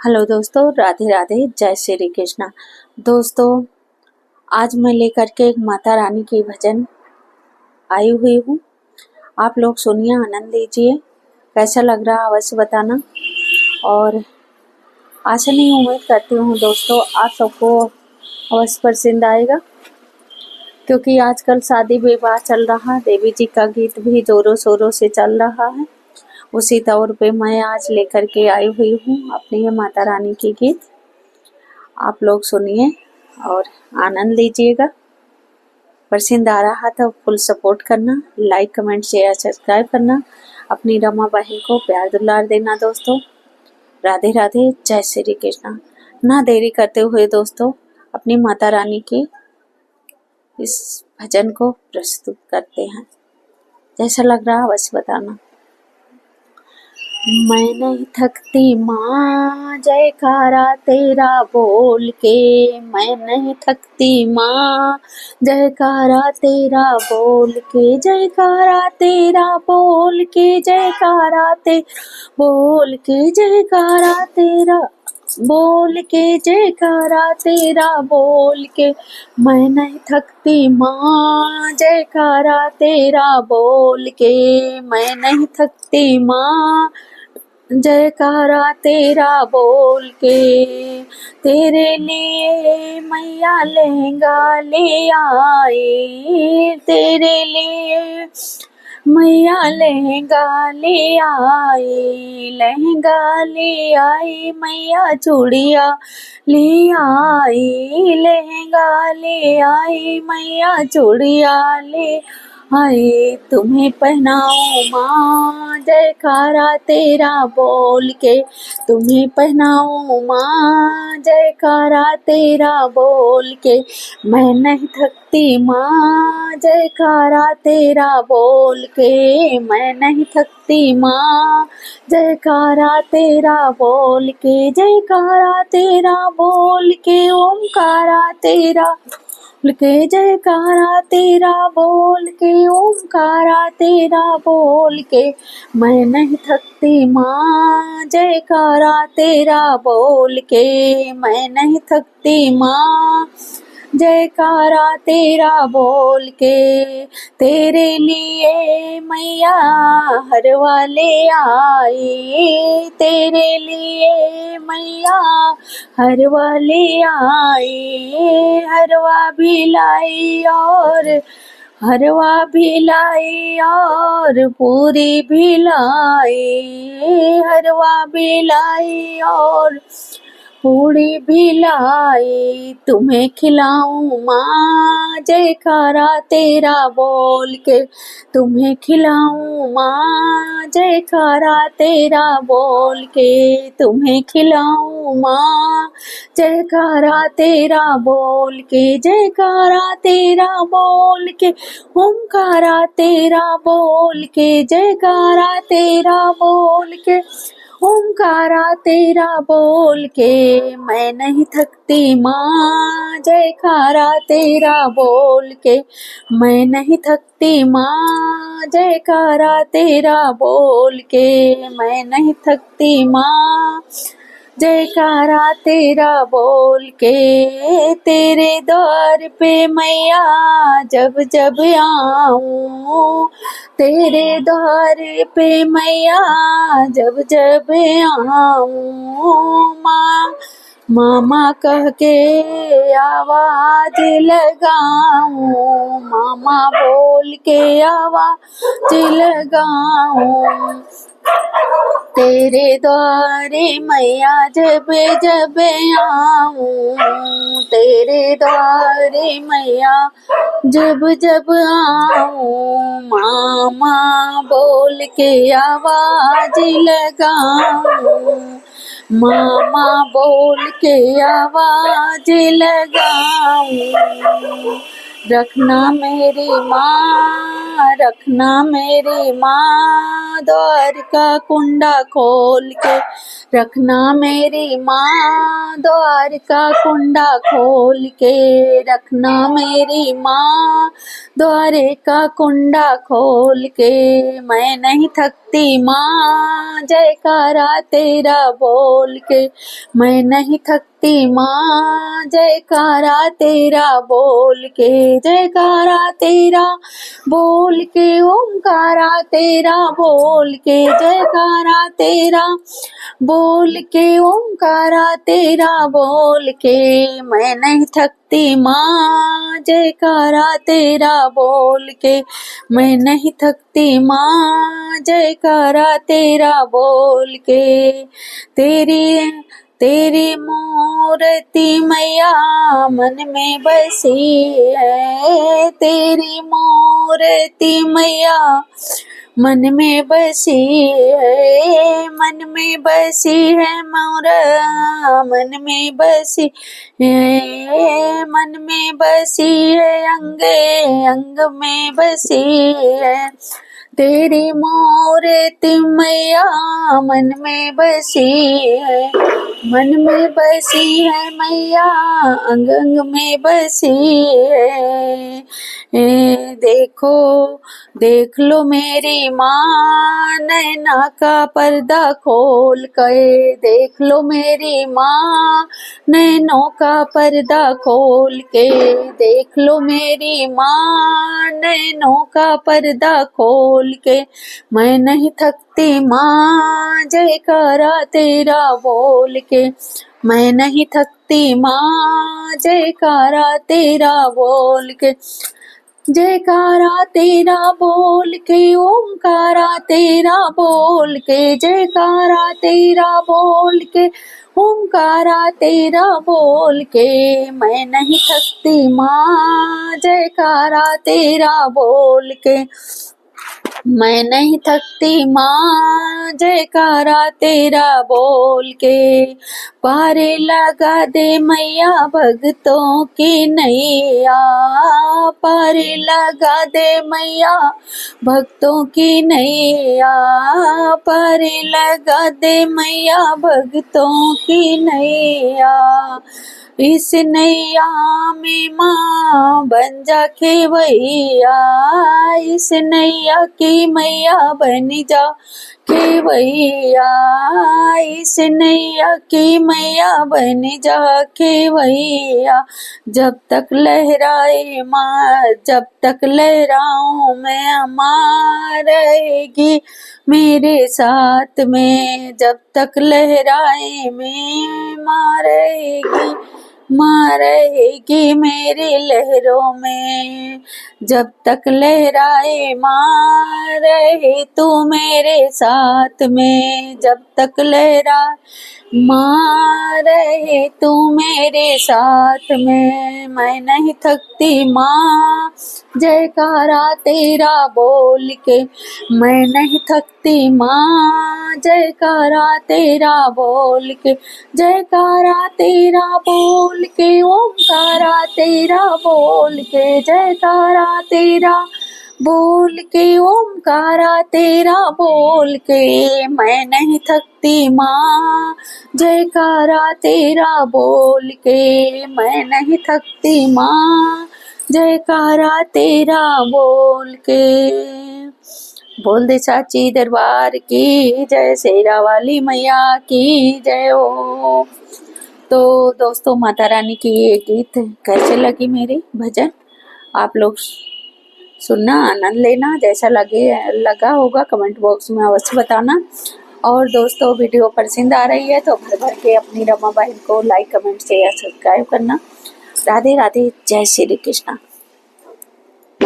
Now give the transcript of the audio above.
Hello दोस्तों, राधे राधे, जय श्री कृष्णा। दोस्तों, आज मैं लेकर के एक माता रानी की भजन आई हुई हूँ। आप लोग सुनिए, आनंद लीजिए। कैसा लग रहा अवश्य बताना। और आशा नहीं, उम्मीद करती हूँ दोस्तों आप सबको अवश्य पसंद आएगा, क्योंकि आजकल शादी विवाह चल रहा, देवी जी का गीत भी जोरों शोरों से चल रहा है। उसी तौर पे मैं आज लेकर के आई हुई हूँ अपनी ये माता रानी की गीत। आप लोग सुनिए और आनंद लीजिएगा। पसंद आ रहा तो फुल सपोर्ट करना, लाइक कमेंट शेयर सब्सक्राइब करना, अपनी रमा बहन को प्यार दुलार देना दोस्तों। राधे राधे, जय श्री कृष्णा। ना देरी करते हुए दोस्तों अपनी माता रानी की इस भजन को प्रस्तुत करते हैं। जैसा लग रहा अवश्य बताना। मैं नहीं थकती माँ जयकारा तेरा बोल के, मैं नहीं थकती माँ जयकारा तेरा बोल के, जयकारा तेरा बोल के, जयकारा ते बोल के, जयकारा तेरा बोल के, जयकारा तेरा बोल के, मैं नहीं थकती माँ जयकारा तेरा बोल के, मैं नहीं थकती माँ जयकारा तेरा बोल के। तेरे लिए मैया लहंगा ले आए, तेरे लिए मैया लहंगा ले आए, लहंगा ले आई मैया चूड़िया ले आई, लहंगा ले आई मैया चूड़िया ले आए। तुम्हें पहनाऊं माँ जयकारा तेरा बोल के, तुम्हें पहनाऊं माँ जयकारा तेरा बोल के, मैं नहीं थकती माँ जयकारा तेरा बोल के, मैं नहीं थकती माँ जयकारा तेरा बोल के, जयकारा तेरा बोल के, ओमकारा तेरा के, जयकारा तेरा बोल के, ओमकारा तेरा बोल के, मैं नहीं थकती माँ जयकारा तेरा बोल के, मैं नहीं थकती माँ जयकारा तेरा बोल के। तेरे लिए मैया हरवा ले आए, तेरे लिए मैया हरवा ले आए, हरवा भी लाई और हरवा भी लाई और पूरी भी लाई, हरवा भी लाई और पूरी भी लाई। तुम्हें खिलाऊं माँ जयकारा तेरा बोल के, तुम्हें खिलाऊं माँ जयकारा तेरा बोल के, तुम्हें खिलाऊं माँ जयकारा तेरा बोल के, जयकारा तेरा बोल के, ओमकारा तेरा बोल के, जयकारा तेरा बोल के, ओमकारा तेरा बोल के, मैं नहीं थकती माँ जयकारा तेरा बोल के, मैं नहीं थकती माँ जयकारा तेरा बोल के, मैं नहीं थकती माँ जयकारा तेरा बोल के। तेरे द्वार पे मैया जब जब आऊं, तेरे द्वार पे मैया जब जब आऊं, माँ मामा कह के आवाज लगाऊं, मामा बोल के आवाज लगाऊं। तेरे द्वारे मैया जब जब आऊं, तेरे द्वारे मैया जब जब आऊं, मामा बोल के आवाज लगाऊं, मामा बोल के आवाज लगाऊं। रखना मेरी माँ, रखना मेरी माँ द्वार का कुंडा खोल के, रखना मेरी माँ द्वार का कुंडा खोल के, रखना मेरी माँ द्वारे का कुंडा खोल के। मैं नहीं थकती थकती माँ, जयकारा तेरा बोल के मैं नहीं थकती माँ, जयकारा तेरा बोल के, जयकारा तेरा बोल के, ओमकारा तेरा बोल के, जयकारा तेरा बोल के, ओमकारा तेरा बोल के मैं नहीं थकती माँ, जयकारा तेरा बोल के मैं नहीं थकती माँ, जयकारा तेरा बोल के। तेरी तेरी मूर्ति मैया मन में बसी है, तेरी मूर्ति मैया मन में बसी है, मन में बसी है मोरा, मन में बसी है, मन में बसी है, अंगे अंग में बसी है, तेरी मूर्ति मैया मन में बसी है, मन में बसी है मैया, अंग अंग में बसी है। देखो देख लो मेरी माँ, नैना का पर्दा खोल के, देख लो मेरी माँ, नैनों का पर्दा खोल के, देख लो मेरी माँ, नैनों का पर्दा खोल के मैं नहीं थकती माँ, जयकारा तेरा बोल के मैं नहीं थकती माँ, जयकारा तेरा बोल के, जयकारा तेरा बोल के, ओमकारा तेरा बोल के, जयकारा तेरा बोल के, ओमकारा तेरा बोल के मैं नहीं थकती माँ, जयकारा तेरा बोल के मैं नहीं थकती माँ, जयकारा तेरा बोल के। पार लगा दे मैया भक्तों की नैया, पार लगा दे मैया भक्तों की नैया, पार लगा दे मैया भक्तों की नैया, इस नैया में माँ बन जा खेवैया, इस नैया की मैया बन जा खेवैया, इस नैया की मैया बन जा खेवैया, जब तक लहराए माँ, जब तक लहराऊं मैं माँ रहेगी मेरे साथ में, जब तक लहराए मैं माँ रहेगी, माँ रहेगी मेरी लहरों में, जब तक लहराए माँ रहे तू मेरे साथ में, जब तक लहराए माँ रहे तू मेरे साथ में मैं नहीं थकती माँ, जयकारा तेरा बोल के मैं नहीं थकती माँ, जयकारा तेरा बोल के, जयकारा तेरा बोल के, ओमकारा तेरा बोल के, जयकारा तेरा बोल के, ओमकारा तेरा बोल के मैं नहीं थकती माँ, जयकारा तेरा बोल के मैं नहीं थकती माँ, जयकारा तेरा बोल के। बोल दे साची दरबार की जय, शेरा वाली मैया की जय हो। तो दोस्तों माता रानी की ये गीत कैसे लगी मेरी भजन, आप लोग सुनना, आनंद लेना, जैसा लगा होगा कमेंट बॉक्स में अवश्य बताना। और दोस्तों वीडियो पसंद आ रही है तो भर भर के अपनी रमा बहन को लाइक कमेंट शेयर सब्सक्राइब करना। राधे राधे, जय श्री कृष्णा।